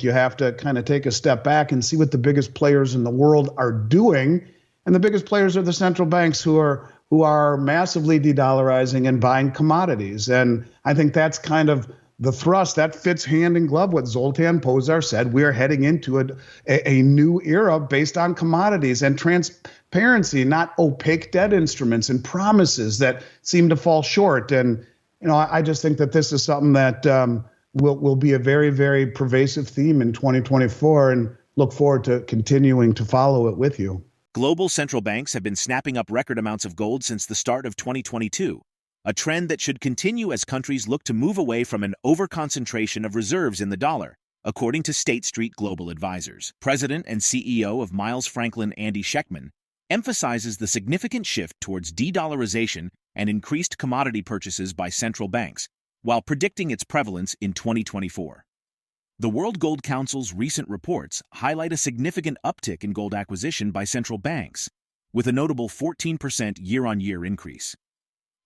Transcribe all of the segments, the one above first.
You have to kind of take a step back and see what the biggest players in the world are doing. And the biggest players are the central banks who are massively de-dollarizing and buying commodities. And I think that's kind of the thrust that fits hand in glove what Zoltan Pozsar said. We are heading into a new era based on commodities and transparency, not opaque debt instruments and promises that seem to fall short. And I just think that this is something that will be a very, very pervasive theme in 2024, and look forward to continuing to follow it with you. Global central banks have been snapping up record amounts of gold since the start of 2022, a trend that should continue as countries look to move away from an overconcentration of reserves in the dollar, according to State Street Global Advisors. President and CEO of Miles Franklin AndySchectman emphasizes the significant shift towards de-dollarization and increased commodity purchases by central banks, while predicting its prevalence in 2024. The World Gold Council's recent reports highlight a significant uptick in gold acquisition by central banks, with a notable 14% year-on-year increase.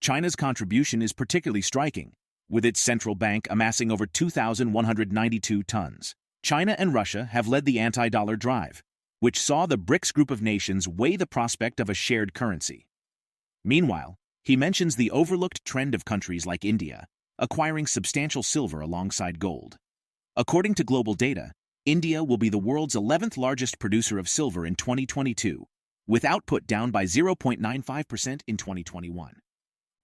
China's contribution is particularly striking, with its central bank amassing over 2,192 tons. China and Russia have led the anti-dollar drive, which saw the Brics group of nations weigh the prospect of a shared currency. Meanwhile, he mentions the overlooked trend of countries like India acquiring substantial silver alongside gold. According to global data, India will be the world's 11th largest producer of silver in 2022, with output down by 0.95% in 2021.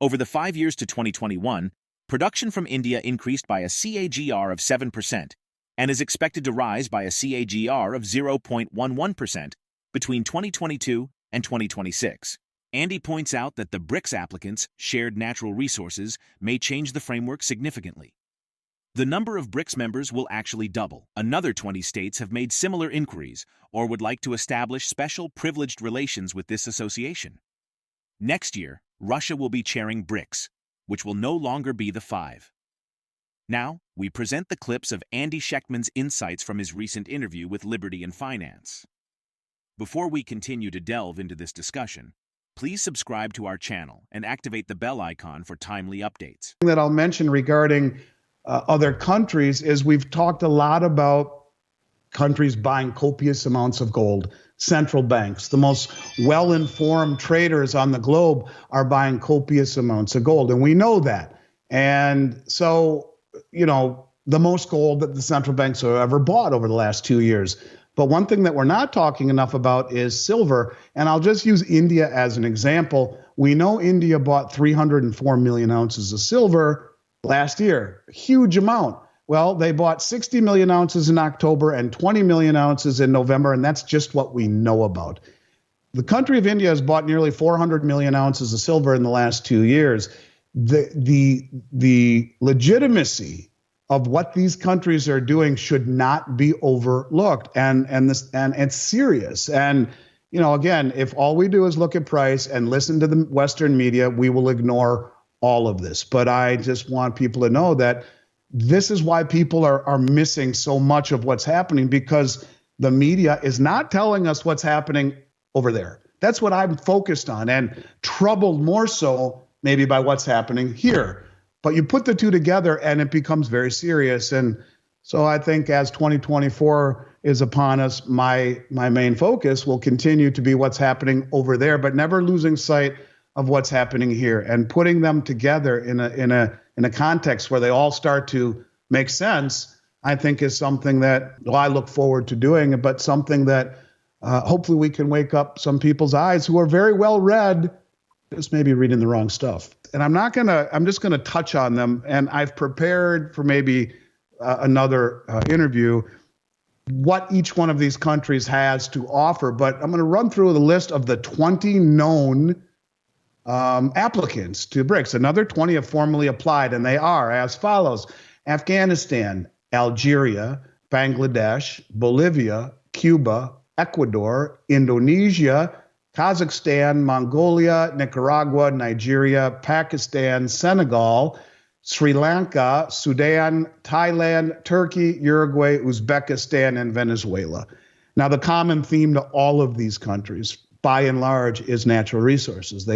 Over the 5 years to 2021, production from India increased by a CAGR of 7% and is expected to rise by a CAGR of 0.11% between 2022 and 2026. Andy points out that the Brics applicants' shared natural resources may change the framework significantly. The number of Brics members will actually double. Another 20 states have made similar inquiries or would like to establish special privileged relations with this association. Next year, Russia will be chairing Brics, which will no longer be the five. Now, we present the clips of Andy Schectman's insights from his recent interview with Liberty and Finance. Before we continue to delve into this discussion, please subscribe to our channel and activate the bell icon for timely updates. That I'll mention regarding other countries is we've talked a lot about countries buying copious amounts of gold. Central banks, the most well-informed traders on the globe, are buying copious amounts of gold, and we know that. And so, the most gold that the central banks have ever bought over the last 2 years. But one thing that we're not talking enough about is silver. And I'll just use India as an example. We know India bought 304 million ounces of silver last year, a huge amount. Well, they bought 60 million ounces in October and 20 million ounces in November, and that's just what we know about. The country of India has bought nearly 400 million ounces of silver in the last 2 years. The legitimacy of what these countries are doing should not be overlooked, and it's serious. And again, if all we do is look at price and listen to the Western media, we will ignore all of this. But I just want people to know that this is why people are missing so much of what's happening, because the media is not telling us what's happening over there. That's what I'm focused on, and troubled more so maybe by what's happening here. But you put the two together and it becomes very serious. And so I think as 2024 is upon us, my main focus will continue to be what's happening over there, but never losing sight of what's happening here, and putting them together in a context where they all start to make sense, I think is something that I look forward to doing, but something that hopefully we can wake up some people's eyes who are very well read, just maybe reading the wrong stuff. And I'm just gonna touch on them, and I've prepared for maybe another interview what each one of these countries has to offer, but I'm gonna run through the list of the 20 known applicants to Brics. Another 20 have formally applied, and they are as follows: Afghanistan, Algeria, Bangladesh, Bolivia, Cuba, Ecuador, Indonesia, Kazakhstan, Mongolia, Nicaragua, Nigeria, Pakistan, Senegal, Sri Lanka, Sudan, Thailand, Turkey, Uruguay, Uzbekistan, and Venezuela. Now, the common theme to all of these countries, by and large, is natural resources.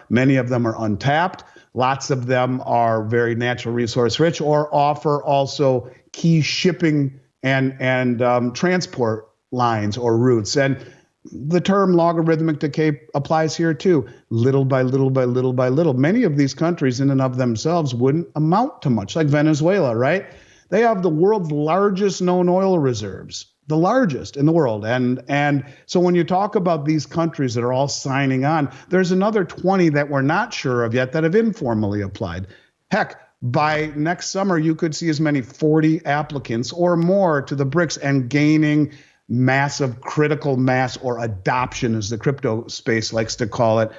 Many of them are untapped. Lots of them are very natural resource rich, or offer also key shipping and transport lines or routes. And the term logarithmic decay applies here too. Little by little by little by little. Many of these countries in and of themselves wouldn't amount to much, like Venezuela, right? They have the world's largest known oil reserves, the largest in the world. And so when you talk about these countries that are all signing on, there's another 20 that we're not sure of yet that have informally applied. Heck, by next summer, you could see as many 40 applicants or more to the BRICS and gaining massive critical mass, or adoption, as the crypto space likes to call it.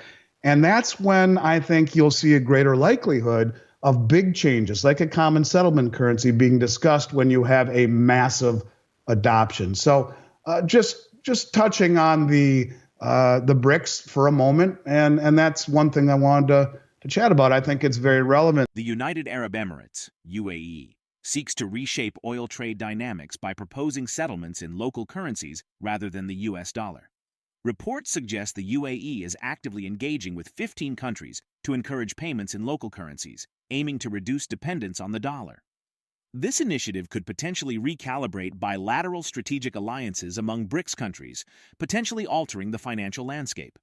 And that's when I think you'll see a greater likelihood of big changes, like a common settlement currency being discussed when you have a massive adoption. So just touching on the BRICS for a moment, and that's one thing I wanted to chat about. I think it's very relevant. The United Arab Emirates, UAE, seeks to reshape oil trade dynamics by proposing settlements in local currencies rather than the US dollar. Reports suggest the UAE is actively engaging with 15 countries to encourage payments in local currencies, aiming to reduce dependence on the dollar. This initiative could potentially recalibrate bilateral strategic alliances among BRICS countries, potentially altering the financial landscape.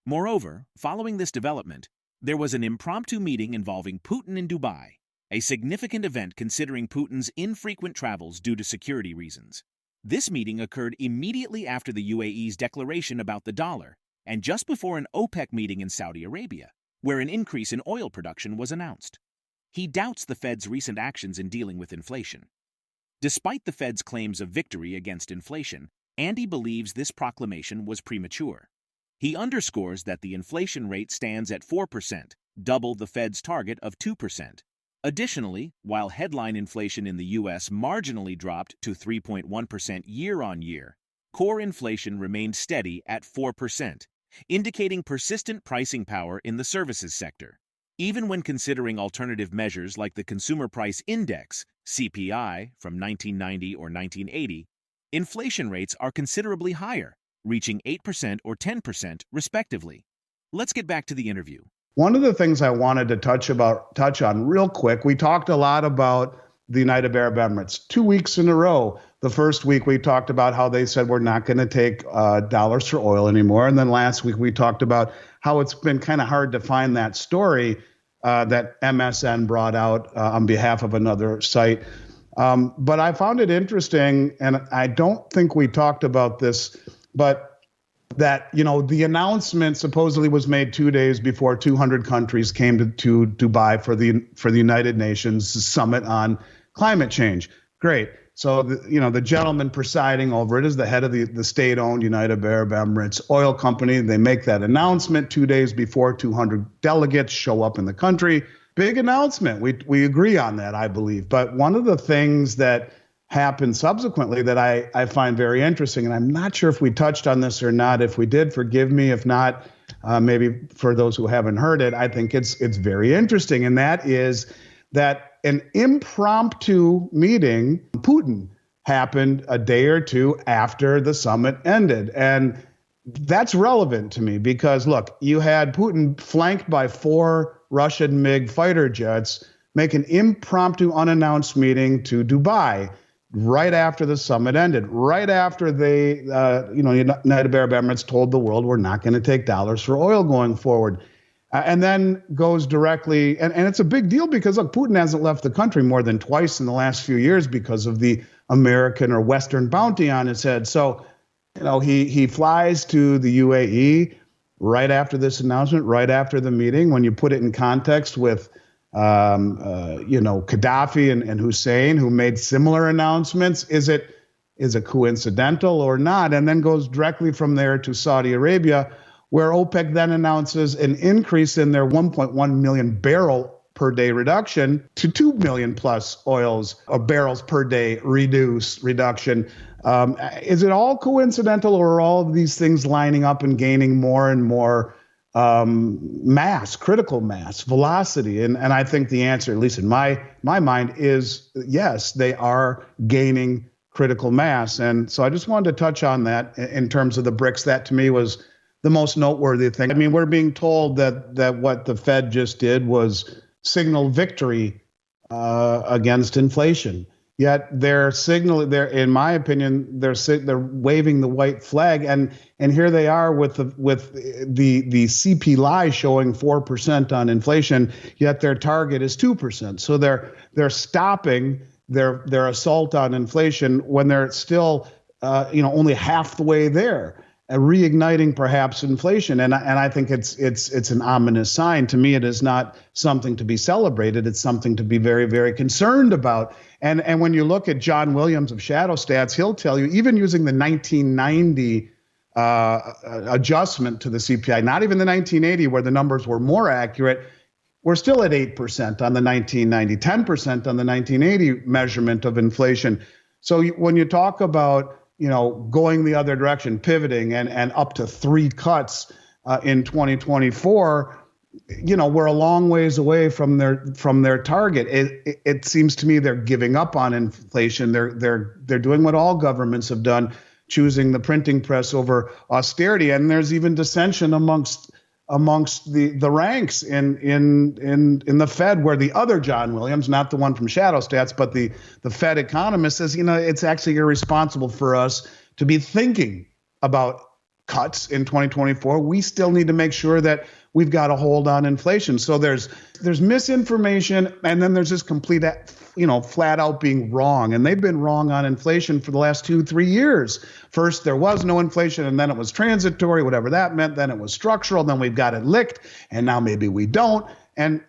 Moreover, following this development, there was an impromptu meeting involving Putin in Dubai, a significant event considering Putin's infrequent travels due to security reasons. This meeting occurred immediately after the UAE's declaration about the dollar and just before an OPEC meeting in Saudi Arabia, where an increase in oil production was announced. He doubts the Fed's recent actions in dealing with inflation. Despite the Fed's claims of victory against inflation, Andy believes this proclamation was premature. He underscores that the inflation rate stands at 4%, double the Fed's target of 2%. Additionally, while headline inflation in the U.S. marginally dropped to 3.1% year-on-year, core inflation remained steady at 4%, indicating persistent pricing power in the services sector. Even when considering alternative measures like the Consumer Price Index, CPI, from 1990 or 1980, inflation rates are considerably higher, reaching 8% or 10% respectively. Let's get back to the interview. One of the things I wanted to touch on real quick, we talked a lot about the United Arab Emirates 2 weeks in a row. The first week we talked about how they said we're not going to take dollars for oil anymore. And then last week we talked about how it's been kind of hard to find that story that MSN brought out on behalf of another site. But I found it interesting, and I don't think we talked about this, but that, the announcement supposedly was made 2 days before 200 countries came to Dubai for the United Nations Summit on Climate Change. Great. So, the gentleman presiding over it is the head of the state-owned United Arab Emirates oil company. They make that announcement 2 days before 200 delegates show up in the country. Big announcement. We agree on that, I believe. But one of the things that happened subsequently that I find very interesting, and I'm not sure if we touched on this or not. If we did, forgive me. If not, maybe for those who haven't heard it, I think it's very interesting. And that is that an impromptu meeting, Putin, happened a day or two after the summit ended. And that's relevant to me because, look, you had Putin flanked by 4 Russian MiG fighter jets make an impromptu unannounced meeting to Dubai right after the summit ended, right after they, United Arab Emirates told the world we're not going to take dollars for oil going forward. And then goes directly, and it's a big deal because, look, Putin hasn't left the country more than twice in the last few years because of the American or Western bounty on his head. So, he flies to the UAE right after this announcement, right after the meeting. When you put it in context with Gaddafi and Hussein, who made similar announcements. Is it coincidental or not? And then goes directly from there to Saudi Arabia, where OPEC then announces an increase in their 1.1 million barrel per day reduction to 2 million plus barrels per day reduction. Is it all coincidental, or are all of these things lining up and gaining more and more critical mass, velocity? And I think the answer, at least in my mind, is yes, they are gaining critical mass. And so I just wanted to touch on that in terms of the BRICS. That to me was the most noteworthy thing. I mean, we're being told that what the Fed just did was signal victory against inflation. Yet they're signaling, they're, in my opinion, they're waving the white flag, and here they are with the CPI showing 4% on inflation, yet their target is 2%. So they're stopping their assault on inflation when they're still only half the way there, reigniting perhaps inflation. And I think it's an ominous sign. To me, it is not something to be celebrated. It's something to be very, very concerned about. And when you look at John Williams of Shadow Stats, he'll tell you, even using the 1990 adjustment to the CPI, not even the 1980 where the numbers were more accurate, we're still at 8% on the 1990, 10% on the 1980 measurement of inflation. So when you talk about going the other direction, pivoting, and up to 3 cuts in 2024, we're a long ways away from their target. It seems to me they're giving up on inflation. They're doing what all governments have done, choosing the printing press over austerity. And there's even dissension amongst the ranks in the Fed, where the other John Williams, not the one from Shadow Stats, but the Fed economist, says, it's actually irresponsible for us to be thinking about cuts in 2024. We still need to make sure that we've got a hold on inflation. So there's misinformation, and then there's just complete, flat out being wrong. And they've been wrong on inflation for the last 2-3 years. First, there was no inflation, and then it was transitory, whatever that meant. Then it was structural. Then we've got it licked, and now maybe we don't. And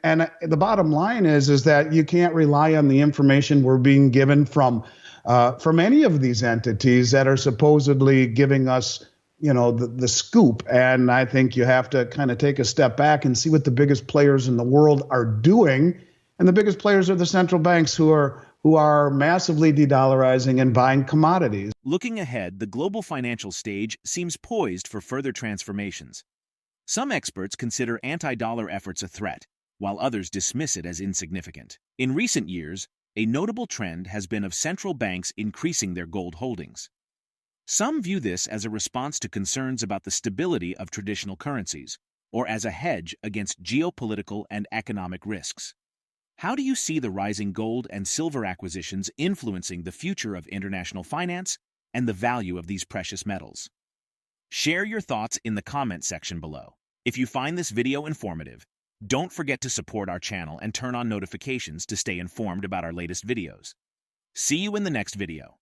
the bottom line is that you can't rely on the information we're being given from any of these entities that are supposedly giving us the scoop. And I think you have to kind of take a step back and see what the biggest players in the world are doing. And the biggest players are the central banks who are massively de-dollarizing and buying commodities. Looking ahead, the global financial stage seems poised for further transformations. Some experts consider anti-dollar efforts a threat, while others dismiss it as insignificant. In recent years, a notable trend has been of central banks increasing their gold holdings. Some view this as a response to concerns about the stability of traditional currencies, or as a hedge against geopolitical and economic risks. How do you see the rising gold and silver acquisitions influencing the future of international finance and the value of these precious metals? Share your thoughts in the comment section below. If you find this video informative, don't forget to support our channel and turn on notifications to stay informed about our latest videos. See you in the next video.